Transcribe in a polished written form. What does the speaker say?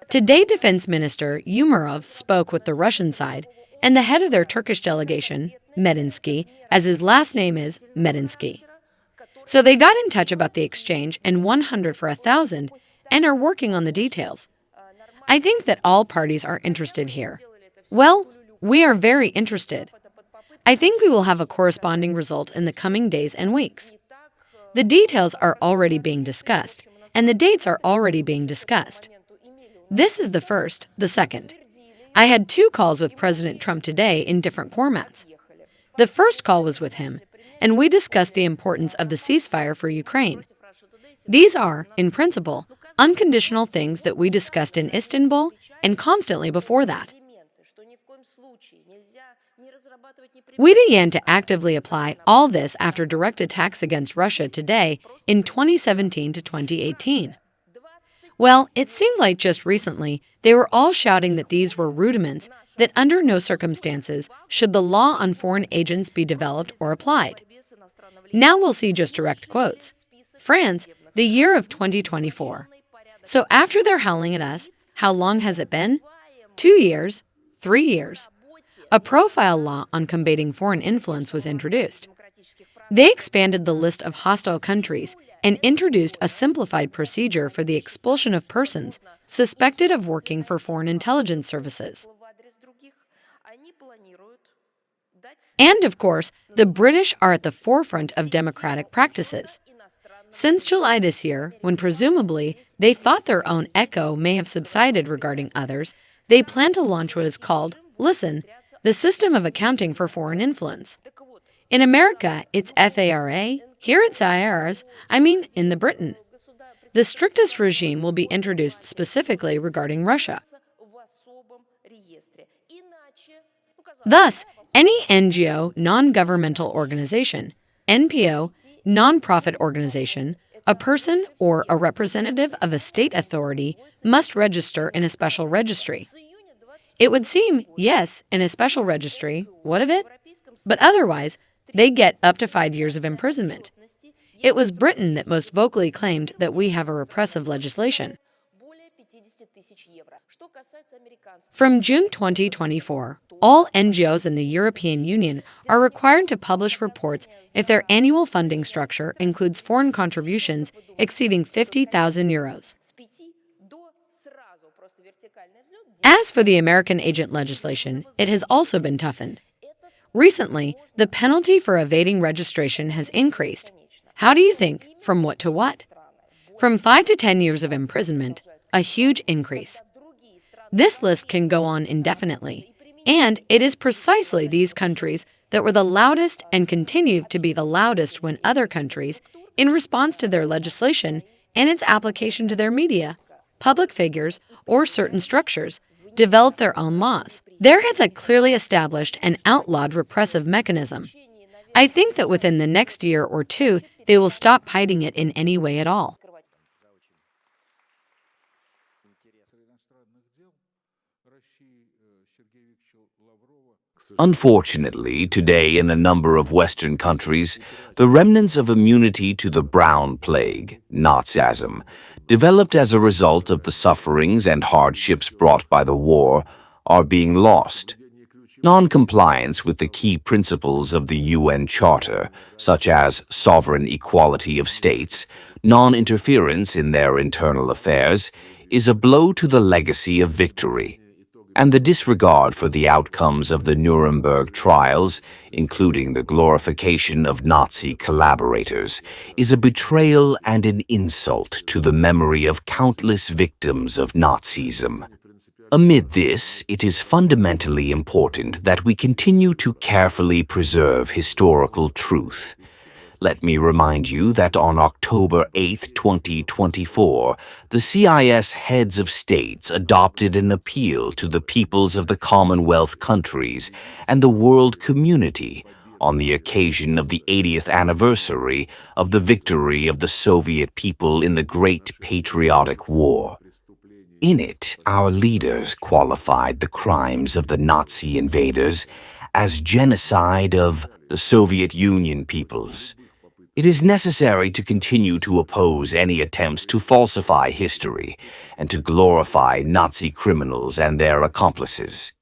Today, Defense Minister Umerov spoke with the Russian side and the head of their Turkish delegation, Medinsky, as his last name is Medinsky. So they got in touch about the exchange and 100 for 1,000 and are working on the details. I think that all parties are interested here. Well, we are very interested. I think we will have a corresponding result in the coming days and weeks. The details are already being discussed, and the dates are already being discussed. This is the first, the second. I had 2 calls with President Trump today in different formats. The first call was with him, and we discussed the importance of the ceasefire for Ukraine. These are, in principle, unconditional things that we discussed in Istanbul and constantly before that. We began to actively apply all this after direct attacks against Russia today in 2017 to 2018. Well, it seemed like just recently they were all shouting that these were rudiments, that under no circumstances should the law on foreign agents be developed or applied. Now we'll see just direct quotes. France, the year of 2024. So after they're howling at us, how long has it been? 2 years, 3 years. A profile law on combating foreign influence was introduced. They expanded the list of hostile countries and introduced a simplified procedure for the expulsion of persons suspected of working for foreign intelligence services. And, of course, the British are at the forefront of democratic practices. Since July this year, when presumably they thought their own echo may have subsided regarding others, they plan to launch what is called, listen, the System of Accounting for Foreign Influence. In America, it's FARA. Here it's IRS, in the Britain. The strictest regime will be introduced specifically regarding Russia. Thus, any NGO, non-governmental organization, NPO, non-profit organization, a person or a representative of a state authority must register in a special registry. It would seem, yes, in a special registry, what of it? But otherwise, they get up to 5 years of imprisonment. It was Britain that most vocally claimed that we have a repressive legislation. From June 2024, all NGOs in the European Union are required to publish reports if their annual funding structure includes foreign contributions exceeding €50,000. As for the American agent legislation, it has also been toughened. Recently, the penalty for evading registration has increased. How do you think? From what to what? From 5 to 10 years of imprisonment, a huge increase. This list can go on indefinitely, and it is precisely these countries that were the loudest and continue to be the loudest when other countries, in response to their legislation and its application to their media, public figures, or certain structures, develop their own laws. There is a clearly established and outlawed repressive mechanism. I think that within the next year or 2, they will stop hiding it in any way at all. Unfortunately, today in a number of Western countries, the remnants of immunity to the brown plague, Nazism, developed as a result of the sufferings and hardships brought by the war, are being lost. Non-compliance with the key principles of the UN Charter, such as sovereign equality of states, non-interference in their internal affairs, is a blow to the legacy of victory. And the disregard for the outcomes of the Nuremberg trials, including the glorification of Nazi collaborators, is a betrayal and an insult to the memory of countless victims of Nazism. Amid this, it is fundamentally important that we continue to carefully preserve historical truth. Let me remind you that on October 8, 2024, the CIS heads of states adopted an appeal to the peoples of the Commonwealth countries and the world community on the occasion of the 80th anniversary of the victory of the Soviet people in the Great Patriotic War. In it, our leaders qualified the crimes of the Nazi invaders as genocide of the Soviet Union peoples. It is necessary to continue to oppose any attempts to falsify history and to glorify Nazi criminals and their accomplices.